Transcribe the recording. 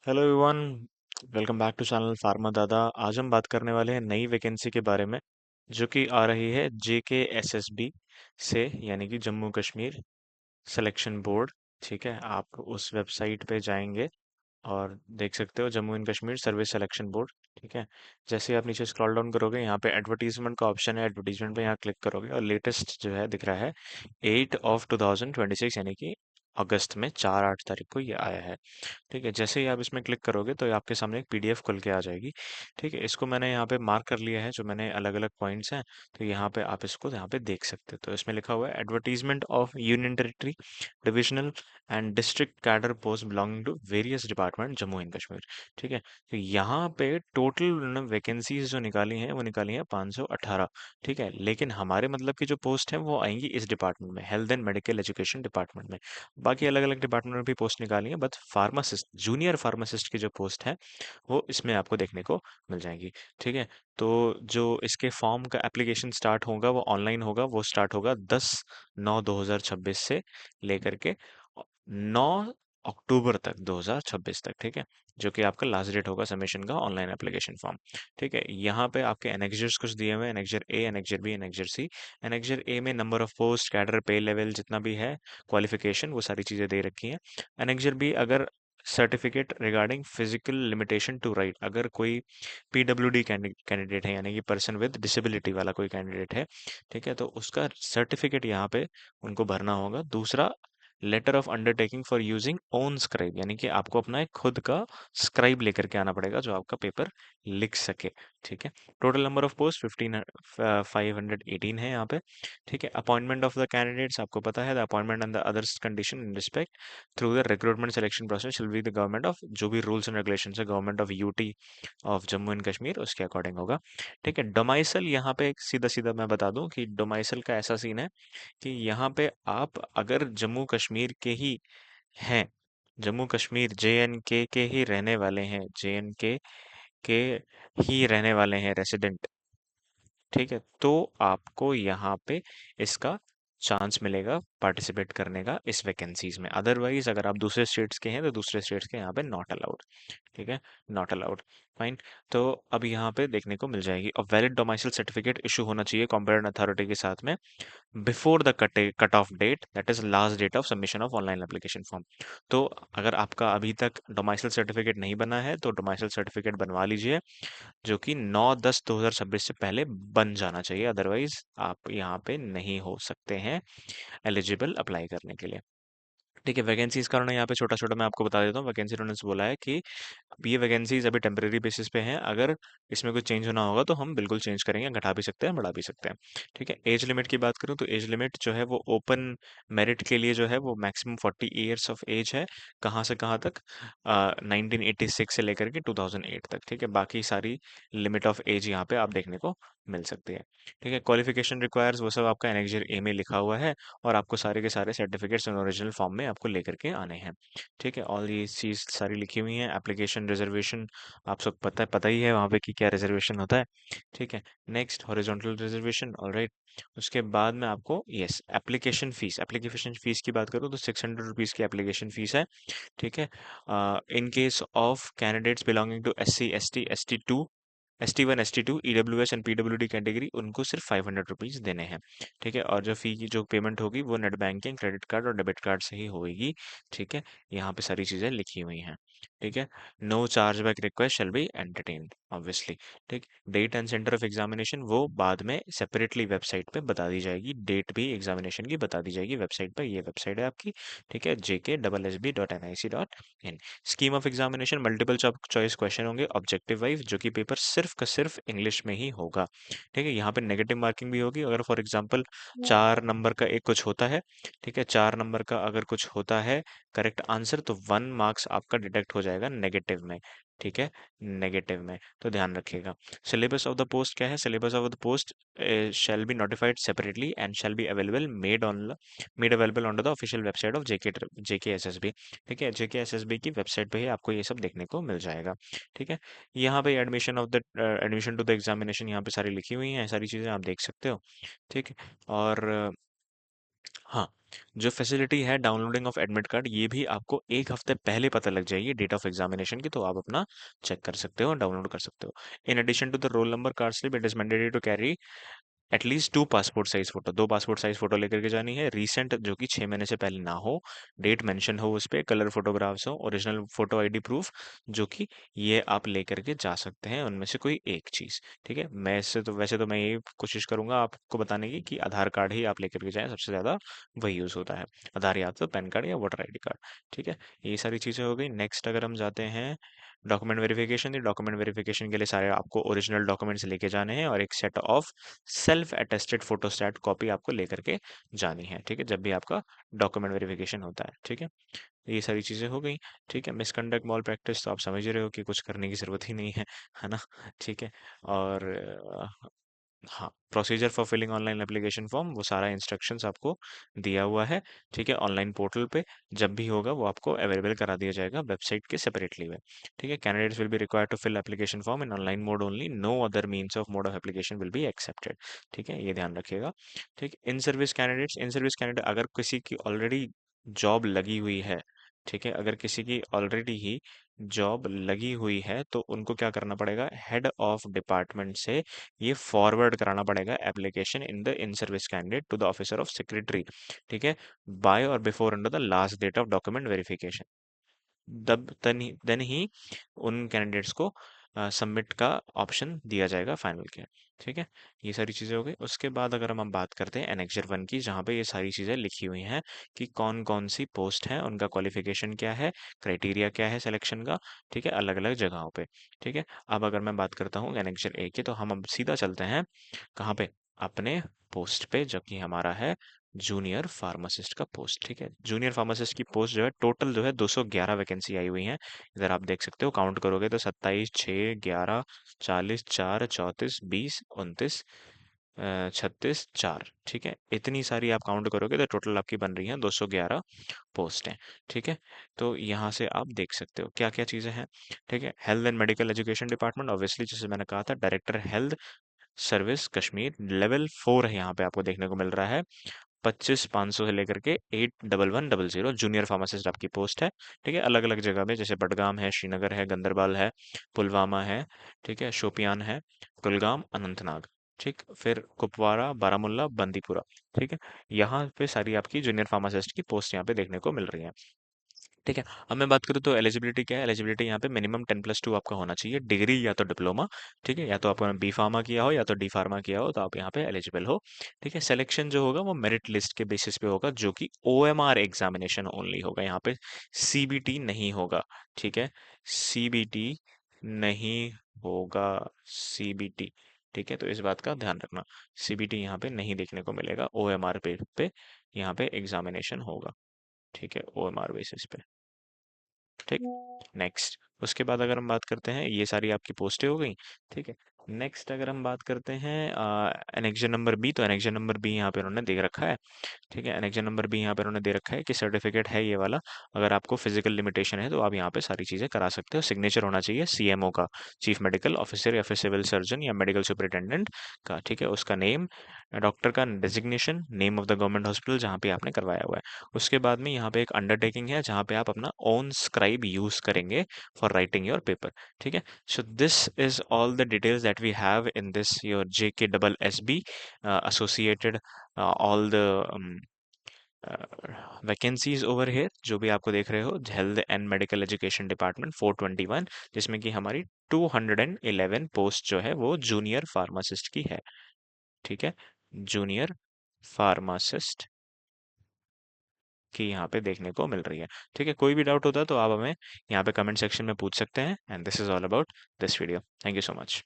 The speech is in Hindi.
Hello everyone. Welcome back to channel pharma Dada. आज हम बात करने वाले हैं नई वैकेंसी के बारे में जो कि आ रही है JKSSB से, यानी कि जम्मू कश्मीर सिलेक्शन बोर्ड। ठीक है, आप उस वेबसाइट पे जाएंगे और देख सकते हो Jammu and Kashmir service selection board. ठीक है, जैसे ही आप नीचे स्क्रॉल डाउन करोगे यहाँ पे एडवर्टीजमेंट का ऑप्शन है। एडवर्टीजमेंट पे यहाँ क्लिक करोगे और लेटेस्ट जो है दिख रहा है 8 of 2026, यानी कि अगस्त में 4-8 तारीख को ये आया है। ठीक है, जैसे ही आप इसमें क्लिक करोगे तो ये आपके सामने एक PDF खुल के आ जाएगी। ठीक है, इसको मैंने यहाँ पे मार्क कर लिया है, जो मैंने अलग अलग पॉइंट्स हैं। तो यहाँ पे आप इसको यहाँ पे देख सकते हो। तो इसमें लिखा हुआ है advertisement of union territory divisional and district cadre post belonging to various department Jammu and Kashmir. ठीक है, तो यहाँ पे टोटल वैकेंसीज जो निकाली हैं वो निकाली हैं 518। ठीक है, लेकिन हमारे मतलब की जो पोस्ट है वो आएंगी इस डिपार्टमेंट में, health and medical education department में। बाकी अलग अलग डिपार्टमेंट में भी पोस्ट निकाली है, बट फार्मासिस्ट, जूनियर फार्मासिस्ट की जो पोस्ट है वो इसमें आपको देखने को मिल जाएगी। ठीक है, तो जो इसके फॉर्म का एप्लीकेशन स्टार्ट होगा वो ऑनलाइन होगा। वो स्टार्ट होगा 10/9/2026 से लेकर के 9 अक्टूबर तक 2026 तक। ठीक है, जो कि आपका लास्ट डेट होगा सबमिशन का ऑनलाइन एप्लीकेशन फॉर्म। ठीक है, यहाँ पे आपके एनेक्जर्स कुछ दिए हुए हैं, एनेक्जर ए, एनेक्जर बी, एनेक्जर सी। एनेक्जर ए में नंबर ऑफ पोस्ट, कैडर, पे लेवल, जितना भी है, क्वालिफिकेशन, वो सारी चीज़ें दे रखी हैं। एनेक्जर बी अगर certificate regarding physical limitation to write, अगर कोई PWD कैंडिडेट है, यानी कि पर्सन विद डिसेबिलिटी वाला कोई कैंडिडेट है, ठीक है, तो उसका सर्टिफिकेट यहाँ पे उनको भरना होगा। दूसरा, letter of undertaking for using own scribe, यानी कि आपको अपना एक खुद का स्क्राइब लेकर के आना पड़ेगा जो आपका पेपर लिख सके। ठीक है, टोटल नंबर ऑफ पोस्ट 518 है यहाँ पे। ठीक है, अपॉइंटमेंट ऑफ द कैंडिडेट्स आपको पता है, the appointment and the others condition in respect through the recruitment selection process will be the government of, जो भी रूल्स एंड रेगुलेशन है government of UT of Jammu and Kashmir, उसके अकॉर्डिंग होगा। ठीक है, डोमाइसल यहाँ पे सीधा सीधा मैं बता दूं कि डोमाइसल का ऐसा सीन है कि यहाँ पे आप अगर जम्मू कश्मीर के ही हैं, जम्मू कश्मीर JNK के ही रहने वाले हैं, JNK के ही रहने वाले हैं रेसिडेंट, ठीक है, तो आपको यहाँ पे इसका चांस मिलेगा पार्टिसिपेट करने का इस वैकेंसीज में। अदरवाइज अगर आप दूसरे स्टेट्स के हैं तो दूसरे स्टेट्स के यहाँ पे नॉट अलाउड। ठीक है, नॉट अलाउड। फाइन। तो अब यहाँ पे देखने को मिल जाएगी, और वैलिड डोमिसाइल सर्टिफिकेट इशू होना चाहिए कॉम्पिटेंट अथॉरिटी के साथ में before the cut off date, that is last date of submission of online application form. तो अगर आपका अभी तक डोमिसाइल सर्टिफिकेट नहीं बना है तो डोमिसाइल सर्टिफिकेट बनवा लीजिए, जो कि 9/10/2026 से पहले बन जाना चाहिए। अदरवाइज आप यहाँ पे नहीं हो सकते हैं एलिजिबल अप्लाई करने के लिए। ठीक है, वैकेंसीज का उन्होंने यहाँ पे छोटा छोटा मैं आपको बता देता हूँ। वैकेंसी उन्होंने बोला है कि अब ये वैकेंसीज अभी टेम्परेरी बेसिस पे हैं, अगर इसमें कुछ चेंज होना होगा तो हम बिल्कुल चेंज करेंगे, घटा भी सकते हैं, बढ़ा भी सकते हैं। ठीक है, एज लिमिट की बात करूँ तो एज लिमिट जो है वो ओपन मेरिट के लिए जो है वो मैक्सिमम 40 ईयर्स ऑफ एज है। कहाँ से कहाँ तक? 1986 से लेकर के 2008 तक। ठीक है, बाकी सारी लिमिट ऑफ एज यहाँ पे आप देखने को मिल सकती है। ठीक है, क्वालिफिकेशन रिक्वायर्स वो सब आपका एनेक्जर ए में लिखा हुआ है, और आपको सारे के सारे सर्टिफिकेट्स ओरिजिनल फॉर्म में आपको लेकर के आने हैं। ठीक है, ऑल ये चीज़ सारी लिखी हुई हैं। एप्लीकेशन रिजर्वेशन आप सब पता ही है वहाँ पे कि क्या रिजर्वेशन होता है। ठीक है, नेक्स्ट हॉरिजॉन्टल रिजर्वेशन, ऑलराइट। उसके बाद में आपको यस एप्लीकेशन फ़ीस की बात करूँ तो 600 रुपीज़ की एप्लीकेशन फ़ीस है। ठीक है, in case of candidates belonging to SC, ST, ST2, ST2, EWS and PWD category, उनको सिर्फ 500 रुपीज़ देने हैं। ठीक है, और जो फ़ी की जो पेमेंट होगी वो नेट बैंकिंग, क्रेडिट कार्ड और डेबिट कार्ड से ही होगी। ठीक है, यहाँ पे सारी चीज़ें लिखी हुई हैं। ठीक है, no charge back request shall be entertained obviously. ठीक, date and centre of examination वो बाद में सेपरेटली वेबसाइट पे बता दी जाएगी, डेट भी एग्जामिनेशन की बता दी जाएगी वेबसाइट पे। ये वेबसाइट है आपकी। ठीक है, JKSSB.nic.in। Scheme of examination multiple choice question होंगे ऑब्जेक्टिव वाइज, जो कि पेपर सिर्फ का सिर्फ इंग्लिश में ही होगा। ठीक है, यहाँ पे नेगेटिव मार्किंग भी होगी अगर फॉर एग्जांपल 4 नंबर का एक कुछ होता है। ठीक है, 4 नंबर का अगर कुछ होता है करेक्ट आंसर, तो 1 मार्क्स आपका डिडक्ट हो जाएगा नेगेटिव में। ठीक है, नेगेटिव में, तो ध्यान रखिएगा। सिलेबस ऑफ द पोस्ट क्या है? Syllabus of the post shall be notified separately and shall be available made available on the official website of JKSSB। ठीक है, JKSSB की वेबसाइट पे ही आपको ये सब देखने को मिल जाएगा। ठीक है, यहाँ पे एडमिशन टू द एग्जामिनेशन यहाँ पे सारी लिखी हुई हैं, सारी चीज़ें आप देख सकते हो। ठीक है, और हाँ, जो फैसिलिटी है डाउनलोडिंग ऑफ एडमिट कार्ड, ये भी आपको एक हफ्ते पहले पता लग जाएगी डेट ऑफ एग्जामिनेशन की, तो आप अपना चेक कर सकते हो, डाउनलोड कर सकते हो। In addition to the roll number card slip, it is mandatory to carry at least 2 passport size photo, 2 passport size photo लेकर के जानी है, रीसेंट जो कि 6 महीने से पहले ना हो, डेट मेंशन हो उस पे, कलर फोटोग्राफ्स हो, ओरिजिनल फोटो आईडी प्रूफ, जो कि ये आप लेकर के जा सकते हैं, उनमें से कोई एक चीज। ठीक है, मैं इससे तो वैसे तो मैं ये कोशिश करूंगा आपको बताने की कि आधार कार्ड ही आप लेकर के जाएं, सबसे ज्यादा वही यूज होता है, आधार या तो पैन कार्ड या वोटर आईडी कार्ड। ठीक है, ये सारी चीजें हो गई। नेक्स्ट अगर हम जाते हैं डॉक्यूमेंट वेरिफिकेशन, डॉक्यूमेंट वेरिफिकेशन के लिए सारे आपको ओरिजिनल डॉक्यूमेंट्स लेके जाने हैं, और एक set of self attested photostat copy आपको लेकर के जानी है। ठीक है, जब भी आपका डॉक्यूमेंट वेरिफिकेशन होता है। ठीक है, ये सारी चीजें हो गई। ठीक है, मिसकंडक्ट मॉल प्रैक्टिस तो आप समझ ही रहे हो कि कुछ करने की जरूरत ही नहीं है, है ना। ठीक है, और हाँ, procedure for filling online application form, वो सारा इंस्ट्रक्शंस आपको दिया हुआ है। ठीक है, ऑनलाइन पोर्टल पे जब भी होगा वो आपको अवेलेबल करा दिया जाएगा वेबसाइट के सेपरेटली में। ठीक है, candidates will be required to fill application form in online mode only, no other means of mode of application will be accepted. ठीक है, ये ध्यान रखिएगा। ठीक, इन सर्विस कैंडिडेट, अगर किसी की ऑलरेडी जॉब लगी हुई है, ठीक है, अगर किसी की ऑलरेडी ही जॉब लगी हुई है, तो उनको क्या करना पड़ेगा, हेड ऑफ डिपार्टमेंट से ये फॉरवर्ड कराना पड़ेगा application in the in service candidate to the officer of secretary. ठीक है, बाय और before under the last date of document verification, तब देन ही उन कैंडिडेट्स को सबमिट का ऑप्शन दिया जाएगा फाइनल के। ठीक है, ये सारी चीज़ें हो गई। उसके बाद अगर हम बात करते हैं एनेक्जर 1 की, जहाँ पे ये सारी चीज़ें लिखी हुई हैं कि कौन कौन सी पोस्ट है, उनका क्वालिफिकेशन क्या है, क्राइटेरिया क्या है सिलेक्शन का। ठीक है, अलग अलग जगहों पे। ठीक है, अब अगर मैं बात करता हूँ एनेक्जर 1 की, तो हम अब सीधा चलते हैं कहाँ पे, अपने पोस्ट पे, जो कि हमारा है जूनियर फार्मासिस्ट का पोस्ट। ठीक है, जूनियर फार्मासिस्ट की पोस्ट जो है, टोटल जो है 211 वैकेंसी आई हुई हैं। इधर आप देख सकते हो, काउंट करोगे तो 27, 6, 11, 40, 4, 34, 20, 29, 36, 4। ठीक है, इतनी सारी आप काउंट करोगे तो टोटल आपकी बन रही है 211 पोस्ट हैं। ठीक है, तो यहाँ से आप देख सकते हो क्या क्या चीज़ें हैं। ठीक है, health and medical education department, obviously जैसे मैंने कहा था, director health service Kashmir, level 4 है यहाँ पे आपको देखने को मिल रहा है। 25,500 से लेकर के 8,11,00 जूनियर फार्मासिस्ट आपकी पोस्ट है। ठीक है, अलग अलग जगह में, जैसे बडगाम है, श्रीनगर है, गंदरबाल है, पुलवामा है, ठीक है, शोपियान है, कुलगाम, अनंतनाग। ठीक, फिर कुपवारा, बारामुल्ला, बंदीपुरा। ठीक है, यहाँ पे सारी आपकी जूनियर फार्मासिस्ट की पोस्ट यहाँ पे देखने को मिल रही है। ठीक है, अब मैं बात करूँ तो एलिजिबिलिटी क्या है, एलिजिबिलिटी यहाँ पे मिनिमम 10+2 आपका होना चाहिए, डिग्री या तो डिप्लोमा। ठीक है, या तो आपने बी फार्मा किया हो या तो डी फार्मा किया हो, तो आप यहाँ पे एलिजिबल हो। ठीक है, सिलेक्शन जो होगा वो मेरिट लिस्ट के बेसिस पे होगा, जो कि ओएमआर एग्जामिनेशन ओनली होगा यहाँ पे, सीबीटी नहीं होगा। ठीक है, सीबीटी नहीं होगा, सीबीटी। ठीक है, तो इस बात का ध्यान रखना, सीबीटी यहाँ पे नहीं देखने को मिलेगा, ओएमआर पे यहाँ पे एग्जामिनेशन होगा। ठीक है, ओएमआर बेसिस पे। ठीक, नेक्स्ट उसके बाद अगर हम बात करते हैं, ये सारी आपकी पोस्टें हो गई। ठीक है, नेक्स्ट अगर हम बात करते हैं एनेक्जर नंबर बी, तो एनेक्जर नंबर बी यहाँ पे उन्होंने दे रखा है। ठीक है, एनेक्जर नंबर बी यहाँ पे उन्होंने दे रखा है कि सर्टिफिकेट है ये वाला, अगर आपको फिजिकल लिमिटेशन है तो आप यहाँ पे सारी चीज़ें करा सकते हो। सिग्नेचर होना चाहिए सीएमओ का, चीफ मेडिकल ऑफिसर या फिर सिविल सर्जन या मेडिकल सुपरिटेंडेंट का। ठीक है, उसका नेम, डॉक्टर का designation, name of the government hospital जहाँ पे आपने करवाया हुआ है। उसके बाद में यहाँ पे एक अंडरटेकिंग है जहाँ पे आप अपना ओन स्क्राइब यूज करेंगे फॉर राइटिंग योर पेपर। ठीक है, so this is all the details that we have in this your JKSSB associated all the vacancies over here, जो भी आपको देख रहे हो, health and medical education department 421, जिसमें कि हमारी 211 पोस्ट जो है वो जूनियर फार्मासिस्ट की है। ठीक है, जूनियर फार्मासिस्ट की यहाँ पे देखने को मिल रही है। ठीक है, कोई भी डाउट होता है तो आप हमें यहाँ पे कमेंट सेक्शन में पूछ सकते हैं, and this is all about this video. Thank you so much.